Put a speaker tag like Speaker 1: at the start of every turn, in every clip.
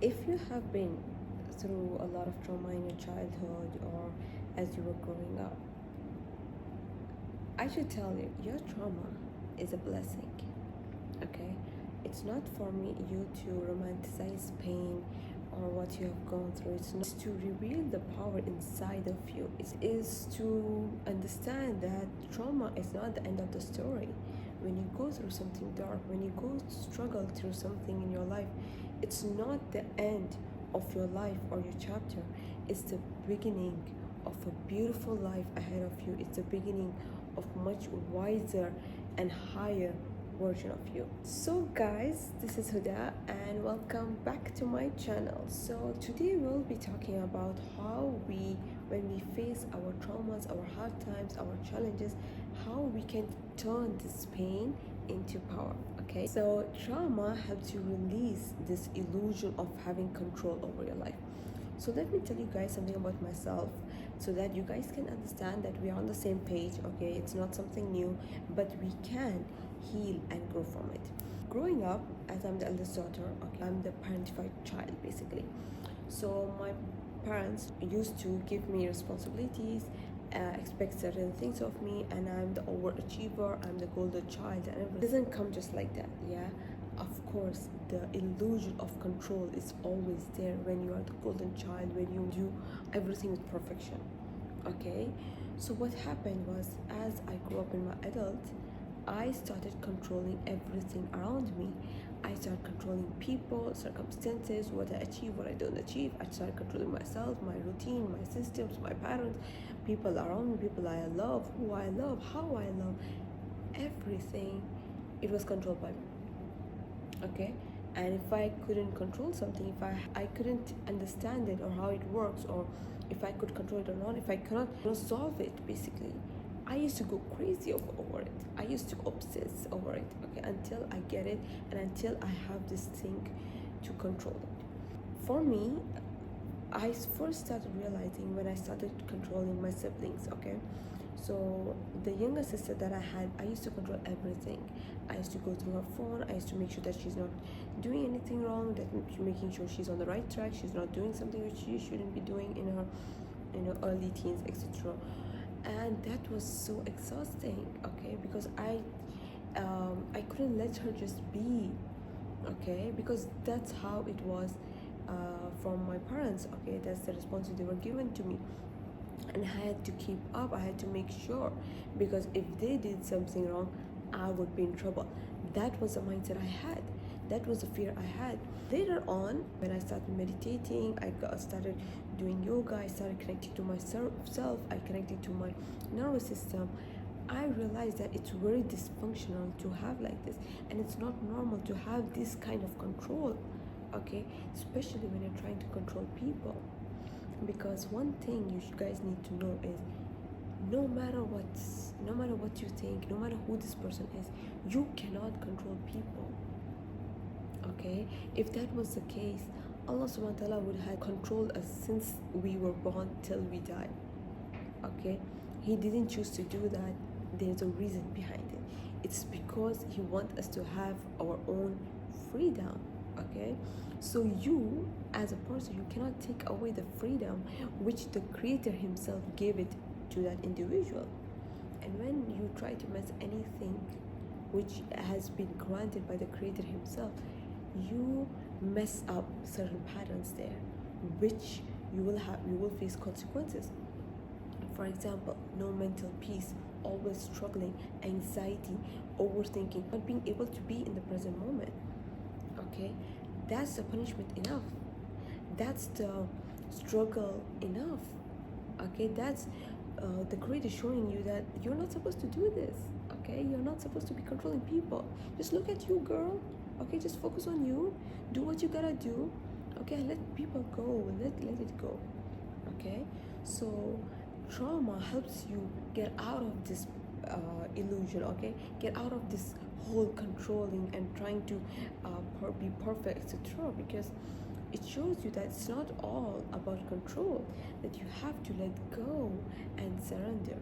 Speaker 1: If you have been through a lot of trauma in your childhood or as you were growing up, I should tell you, your trauma is a blessing, okay? It's not for me you to romanticize pain or what you have gone through. It's not to reveal the power inside of you. It is to understand that trauma is not the end of the story. When you go through something dark, when you go struggle through something in your life, it's not the end of your life or your chapter. It's the beginning of a beautiful life ahead of you. It's the beginning of much wiser and higher version of you. So guys, this is Huda and welcome back to my channel. So today we'll be talking about how when we face our traumas, our hard times, our challenges, how we can turn this pain into power. Okay, so trauma helps you release this illusion of having control over your life. So let me tell you guys something about myself so that you guys can understand that we are on the same page. Okay, it's not something new, but we can heal and grow from it. Growing up, as I'm the eldest daughter, okay, I'm the parentified child basically. So my parents used to give me responsibilities, expect certain things of me, and I'm the overachiever, I'm the golden child, and everything doesn't come just like that. Yeah, of course the illusion of control is always there when you are the golden child, when you do everything with perfection. Okay, so what happened was, as I grew up in my adult, I started controlling everything around me. I started controlling people, circumstances, what I achieve, what I don't achieve. I started controlling myself, my routine, my systems, my parents, people around me, people I love, who I love, how I love. Everything, it was controlled by me. Okay, and if I couldn't control something, if I couldn't understand it or how it works, or if I could control it or not, if I cannot solve it basically, I used to go crazy over it. I used to obsess over it, okay, until I get it and until I have this thing to control it. For me, I first started realizing when I started controlling my siblings, okay? So the younger sister that I had, I used to control everything. I used to go through her phone. I used to make sure that she's not doing anything wrong, that making sure she's on the right track, she's not doing something which she shouldn't be doing in her early teens, etc. And that was so exhausting, okay, because I couldn't let her just be, okay, because that's how it was from my parents. Okay, that's the responsibility they were given to me, and I had to keep up. I had to make sure, because if they did something wrong, I would be in trouble. That was the mindset I had. That was the fear I had. Later on, when I started meditating, started doing yoga, I started connecting to myself, I connected to my nervous system. I realized that it's very dysfunctional to have like this, and it's not normal to have this kind of control, okay, especially when you're trying to control people. Because one thing you guys need to know is, no matter what you think, no matter who this person is, you cannot control people. Okay, if that was the case, Allah subhanahu wa ta'ala would have controlled us since we were born till we die. Okay, he didn't choose to do that. There's a reason behind it. It's because he wants us to have our own freedom. Okay, so you as a person, you cannot take away the freedom which the creator himself gave it to that individual. And when you try to mess anything which has been granted by the creator himself, you mess up certain patterns there, which you will face consequences. For example, no mental peace, always struggling, anxiety, overthinking, not being able to be in the present moment. Okay, that's the punishment enough. That's the struggle enough. Okay, that's the creator showing you that you're not supposed to do this. Okay, you're not supposed to be controlling people. Just look at you, girl. Okay, just focus on you. Do what you gotta do. Okay, let people go. Let it go. Okay, so trauma helps you get out of this illusion. Okay, get out of this whole controlling and trying to be perfect, etc. Because it shows you that it's not all about control, that you have to let go and surrender.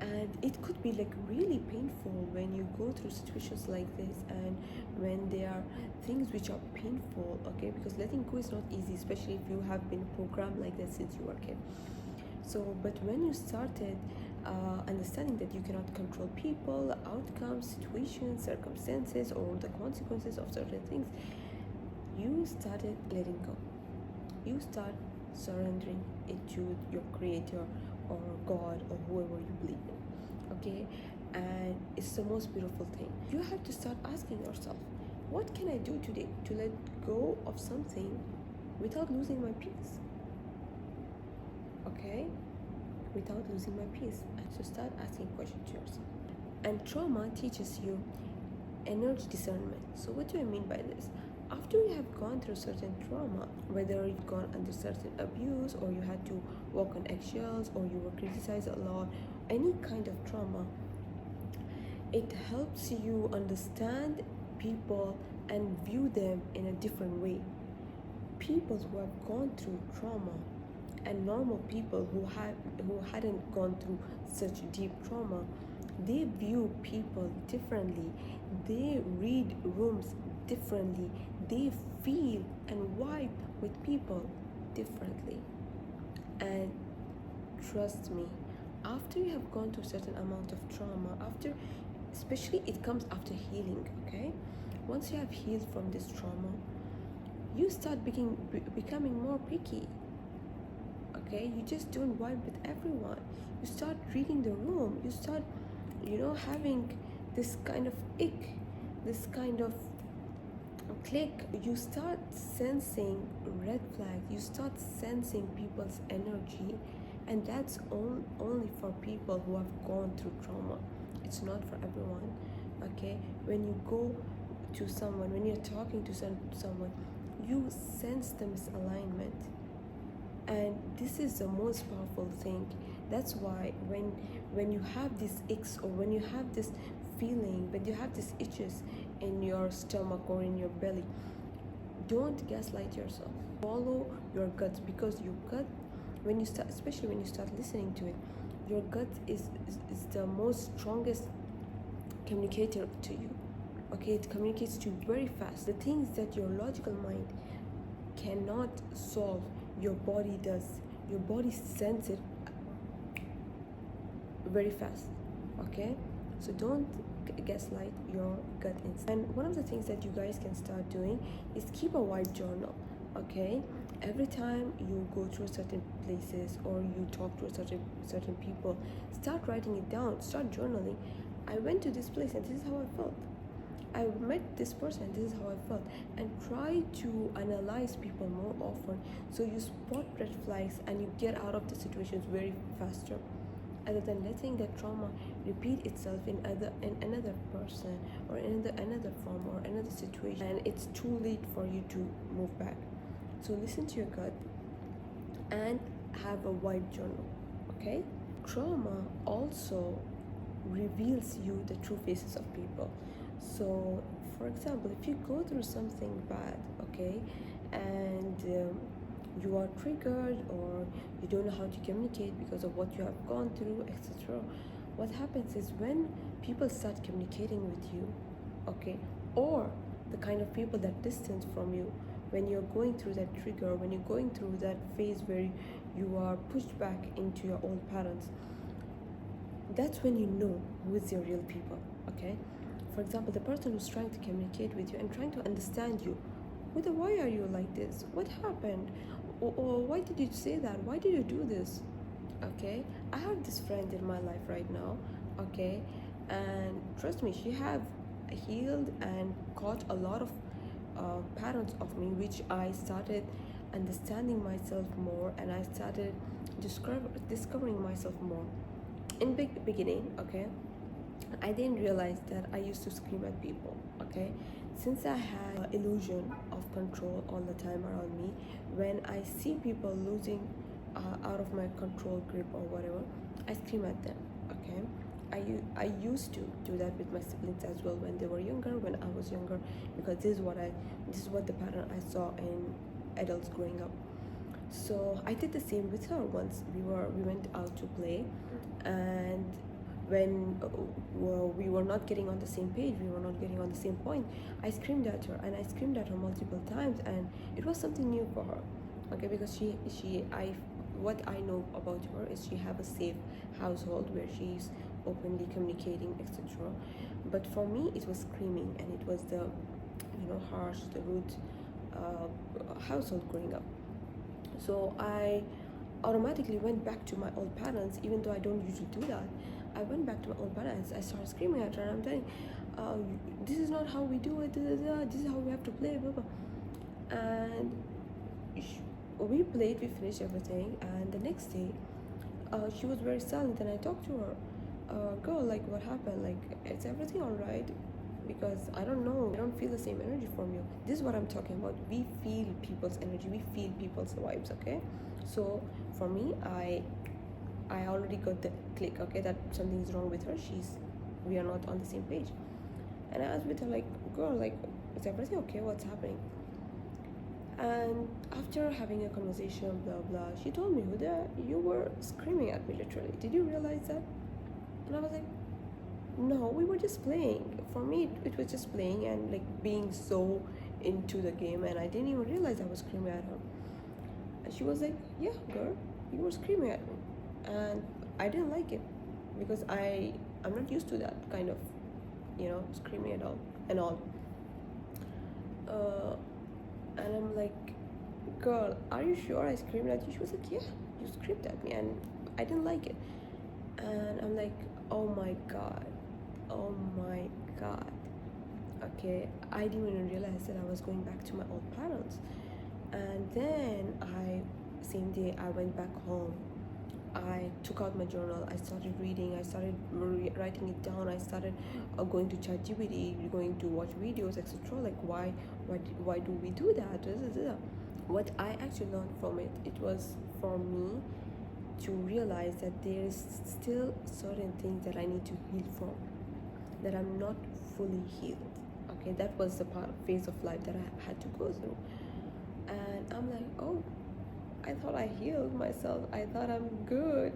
Speaker 1: And it could be like really painful when you go through situations like this, and when there are things which are painful, okay, because letting go is not easy, especially if you have been programmed like that since you were a kid. So but when you started understanding that you cannot control people, outcomes, situations, circumstances, or the consequences of certain things, you started letting go. You start surrendering it to your creator or God or whoever you believe in, okay? And it's the most beautiful thing. You have to start asking yourself, what can I do today to let go of something without losing my peace? Okay, without losing my peace. And so start asking questions to yourself. And trauma teaches you energy discernment. So what do I mean by this? After you have gone through certain trauma, whether you've gone under certain abuse, or you had to walk on eggshells, or you were criticized a lot, any kind of trauma, it helps you understand people and view them in a different way. People who have gone through trauma and normal people who hadn't gone through such deep trauma, they view people differently, they read rooms differently, they feel and vibe with people differently. And trust me, after you have gone through a certain amount of trauma, after, especially it comes after healing, okay, once you have healed from this trauma, you start becoming more picky. Okay, you just don't vibe with everyone. You start reading the room. You start, having this kind of ick, this kind of click. You start sensing red flags. You start sensing people's energy, and that's only for people who have gone through trauma. It's not for everyone. Okay, when you go to someone, when you're talking to someone, you sense the misalignment. And this is the most powerful thing. That's why when you have this icks, or when you have this feeling, when you have these itches in your stomach or in your belly, don't gaslight yourself. Follow your gut, because your gut, when you start, especially when you start listening to it, your gut is the most strongest communicator to you. Okay, it communicates to you very fast. The things that your logical mind cannot solve, your body does. Your body senses it very fast. Okay, so don't gaslight your gut instinct. And one of the things that you guys can start doing is keep a white journal. Okay, every time you go through certain places or you talk to certain people, start writing it down. Start journaling. I went to this place and this is how I felt. I met this person, this is how I felt. And try to analyze people more often, so you spot red flags and you get out of the situations very faster, other than letting the trauma repeat itself in another person, or in another form, or another situation, and it's too late for you to move back. So listen to your gut and have a white journal. Okay, trauma also reveals you the true faces of people. So for example, if you go through something bad, okay, and you are triggered, or you don't know how to communicate because of what you have gone through, etc., what happens is, when people start communicating with you, okay, or the kind of people that distance from you, when you're going through that trigger, when you're going through that phase where you are pushed back into your old patterns, that's when you know who is your real people. Okay, for example, the person who's trying to communicate with you and trying to understand you, why are you like this, what happened, or why did you say that, why did you do this? Okay, I have this friend in my life right now, okay, and trust me, she have healed and caught a lot of patterns of me, which I started understanding myself more, and I started discovering myself more. In beginning, okay, I didn't realize that I used to scream at people. Okay, since I had illusion of control all the time around me, when I see people losing out of my control grip or whatever, I scream at them. Okay, I used to do that with my siblings as well when they were younger, when I was younger, because this is what the pattern I saw in adults growing up. So I did the same with her. Once we went out to play, and when well, we were not getting on the same page, we were not getting on the same point, I screamed at her, and I screamed at her multiple times, and it was something new for her. Okay, because what I know about her is she have a safe household where she's openly communicating, etc. But for me, it was screaming, and it was the, harsh, the rude household growing up. So I automatically went back to my old patterns, even though I don't usually do that. I went back to my old patterns. I started screaming at her, and I'm saying, this is not how we do it, this is how we have to play, blah, blah. And we played, we finished everything, and the next day, she was very silent, and I talked to her, girl, like, what happened? Like, is everything all right? Because I don't know, I don't feel the same energy from you. This is what I'm talking about. We feel people's energy, we feel people's vibes, okay? So for me, I already got the click, okay, that something's wrong with her. We are not on the same page. And I asked with her, like, girl, like, is everything okay? What's happening? And after having a conversation, blah blah, she told me, Huda, you were screaming at me literally. Did you realize that? And I was like, no, we were just playing. For me, it was just playing and like being so into the game, and I didn't even realize I was screaming at her. And she was like, yeah, girl, you were screaming at me. And I didn't like it because I'm not used to that kind of, screaming at all and all. And I'm like, girl, are you sure I screamed at you? She was like, yeah, you screamed at me, and I didn't like it. And I'm like, oh my god, oh my god. Okay, I didn't even realize that I was going back to my old patterns. And then same day, I went back home. I took out my journal. I started reading. I started writing it down. I started going to ChatGPT, going to watch videos, etc. Like, why do we do that? What I actually learned from it, it was for me to realize that there is still certain things that I need to heal from, that I'm not fully healed. Okay, that was the phase of life that I had to go through. And I'm like, oh, I thought I healed myself. I thought I'm good,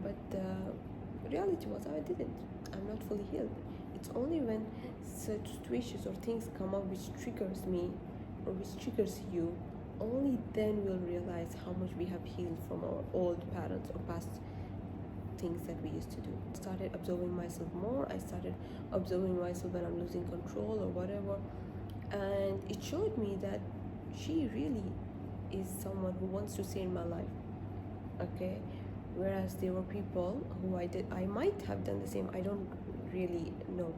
Speaker 1: But the reality was I didn't. I'm not fully healed. It's only when such situations or things come up which triggers me or which triggers you, only then we'll realize how much we have healed from our old patterns or past things that we used to do. I started observing myself more. I started observing myself when I'm losing control or whatever. And it showed me that she really is someone who wants to stay in my life. Okay, whereas there were people who I might have done the same. I don't really know,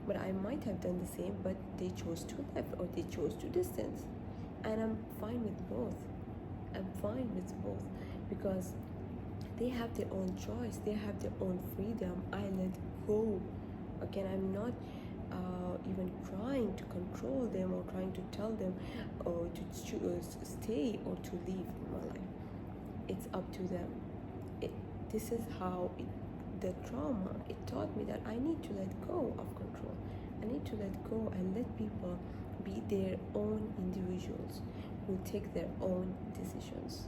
Speaker 1: but I might have done the same, but they chose to left or they chose to distance, and I'm fine with both. I'm fine with both because they have their own choice. They have their own freedom. I let go. Again, I'm not even trying to control them or trying to tell them to choose stay or to leave my life. It's up to them. This is how the trauma, it taught me that I need to let go of control. I need to let go and let people be their own individuals who take their own decisions.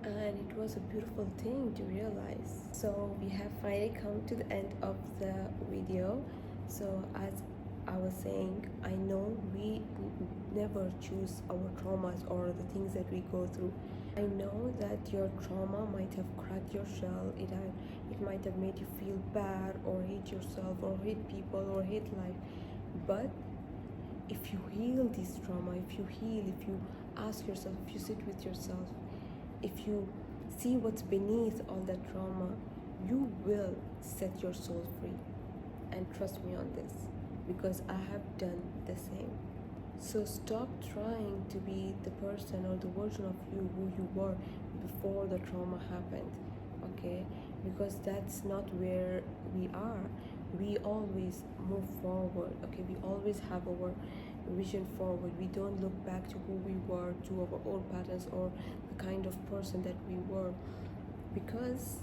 Speaker 1: And it was a beautiful thing to realize. So we have finally come to the end of the video. So as I was saying, I know we never choose our traumas or the things that we go through. I know that your trauma might have cracked your shell. It might have made you feel bad or hate yourself or hate people or hate life. But if you heal this trauma, if you ask yourself, if you sit with yourself, if you see what's beneath all that trauma, you will set your soul free. And trust me on this, because I have done the same. So stop trying to be the person or the version of you who you were before the trauma happened, okay? Because that's not where we are. We always move forward, okay? We always have our vision forward. We don't look back to who we were, to our old patterns or the kind of person that we were, because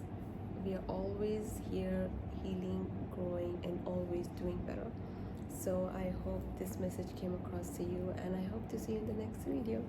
Speaker 1: we are always here healing, growing, and always doing better. So I hope this message came across to you, and I hope to see you in the next video.